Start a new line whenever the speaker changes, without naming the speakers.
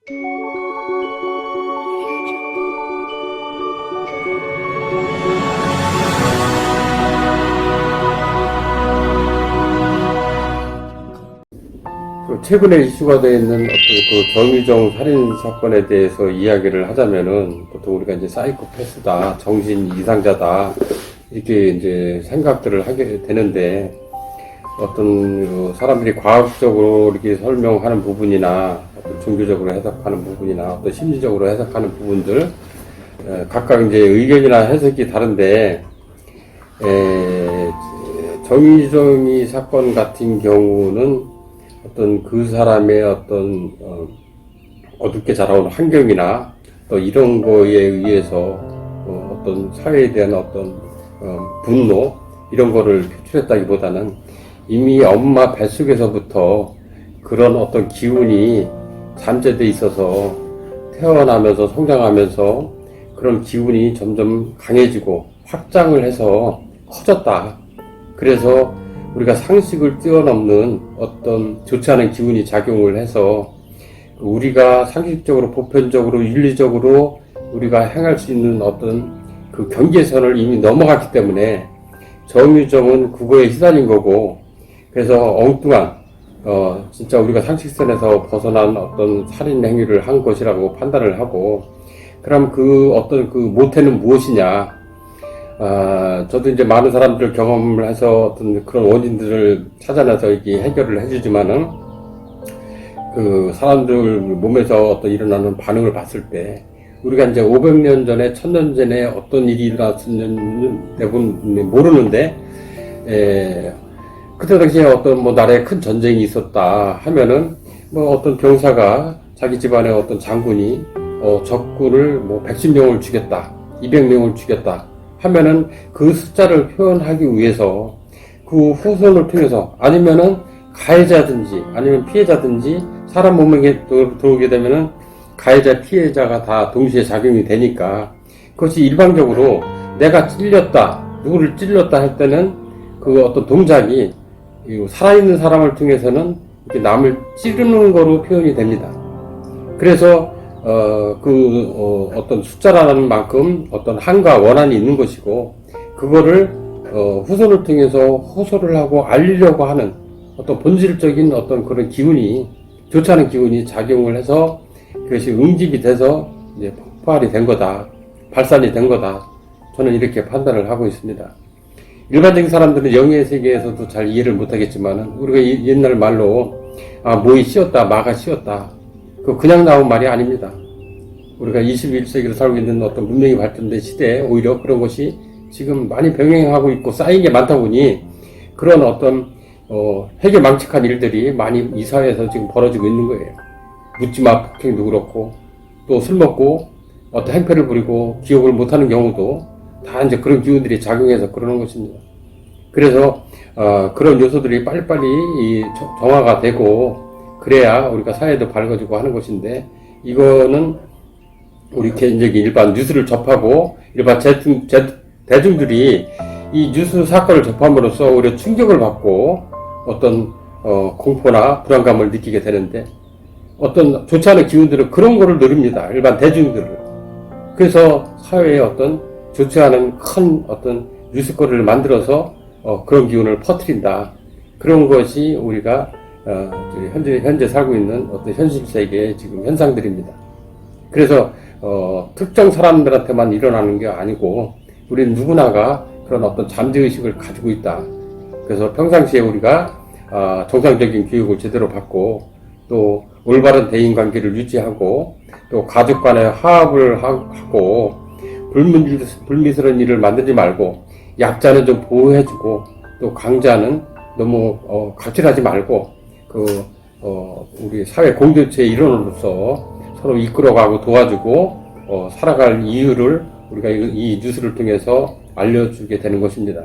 최근에 이슈가 되어 있는 어떤 그 정유정 살인 사건에 대해서 이야기를 하자면은 보통 우리가 이제 사이코패스다, 정신 이상자다 이렇게 이제 생각들을 하게 되는데, 어떤 사람들이 과학적으로 이렇게 설명하는 부분이나 어떤 종교적으로 해석하는 부분이나 어떤 심리적으로 해석하는 부분들 각각 이제 의견이나 해석이 다른데, 정유정이 사건 같은 경우는 어떤 그 사람의 어떤 어둡게 자라온 환경이나 또 이런 거에 의해서 어떤 사회에 대한 어떤 분노 이런 거를 표출했다기보다는 이미 엄마 뱃속에서부터 그런 어떤 기운이 잠재돼 있어서 태어나면서 성장하면서 그런 기운이 점점 강해지고 확장을 해서 커졌다. 그래서 우리가 상식을 뛰어넘는 어떤 좋지 않은 기운이 작용을 해서 우리가 상식적으로 보편적으로 윤리적으로 우리가 행할 수 있는 어떤 그 경계선을 이미 넘어갔기 때문에 정유정은 그거에 시달린 거고, 그래서 엉뚱한 진짜 우리가 상식선에서 벗어난 어떤 살인 행위를 한 것이라고 판단을 하고, 그럼 그 어떤 그 모태는 무엇이냐? 저도 이제 많은 사람들 경험을 해서 어떤 그런 원인들을 찾아내서 이게 해결을 해주지만은, 그 사람들 몸에서 어떤 일어나는 반응을 봤을 때, 우리가 이제 500년 전에, 1000년 전에 어떤 일이 일어났는지 대부분 모르는데, 그때 당시에 어떤 뭐 나라에 큰 전쟁이 있었다 하면은, 뭐 어떤 병사가 자기 집안의 어떤 장군이, 적군을 뭐 110명을 죽였다, 200명을 죽였다, 하면은 그 숫자를 표현하기 위해서 그 후손을 통해서 아니면은 가해자든지 아니면 피해자든지 사람 몸에 들어오게 되면은 가해자 피해자가 다 동시에 작용이 되니까, 그것이 일반적으로 내가 찔렸다, 누구를 찔렀다 할 때는 그 어떤 동작이 살아있는 사람을 통해서는 이렇게 남을 찌르는 거로 표현이 됩니다. 그래서 어떤 숫자라는 만큼 어떤 한과 원한이 있는 것이고, 그거를, 후손을 통해서 호소를 하고 알리려고 하는 어떤 본질적인 어떤 그런 기운이, 좋지 않은 기운이 작용을 해서 그것이 응집이 돼서 이제 폭발이 된 거다. 발산이 된 거다. 저는 이렇게 판단을 하고 있습니다. 일반적인 사람들은 영의 세계에서도 잘 이해를 못하겠지만은, 우리가 옛날 말로, 모이 씌었다, 마가 씌었다. 그냥 나온 말이 아닙니다. 우리가 21세기로 살고 있는 어떤 문명이 발전된 시대에 오히려 그런 것이 지금 많이 병행하고 있고 쌓인 게 많다 보니 그런 어떤 해결망측한 일들이 많이 이 사회에서 지금 벌어지고 있는 거예요. 묻지마 폭행도 그렇고, 또 술 먹고 어떤 행패를 부리고 기억을 못하는 경우도 다 이제 그런 기운들이 작용해서 그러는 것입니다. 그래서 그런 요소들이 빨리빨리 정화가 되고 그래야 우리가 사회도 밝아지고 하는 것인데, 이거는 우리 개인적인 일반 뉴스를 접하고 일반 대중들이 이 뉴스 사건을 접함으로써 오히려 충격을 받고 어떤 공포나 불안감을 느끼게 되는데, 어떤 좋지 않은 기운들은 그런 거를 누립니다. 일반 대중들을. 그래서 사회에 어떤 좋지 않은 큰 어떤 뉴스거리를 만들어서 그런 기운을 퍼뜨린다. 그런 것이 우리가 현재 살고 있는 어떤 현실 세계의 지금 현상들입니다. 그래서 특정 사람들한테만 일어나는 게 아니고 우리는 누구나가 그런 어떤 잠재의식을 가지고 있다. 그래서 평상시에 우리가 정상적인 교육을 제대로 받고, 또 올바른 대인관계를 유지하고, 또 가족 간의 화합을 하고, 불미스러운 일을 만들지 말고, 약자는 좀 보호해주고, 또 강자는 너무 갑질하지 말고, 우리 사회 공동체의 일원으로서 서로 이끌어가고 도와주고 살아갈 이유를 우리가 이 뉴스를 통해서 알려주게 되는 것입니다.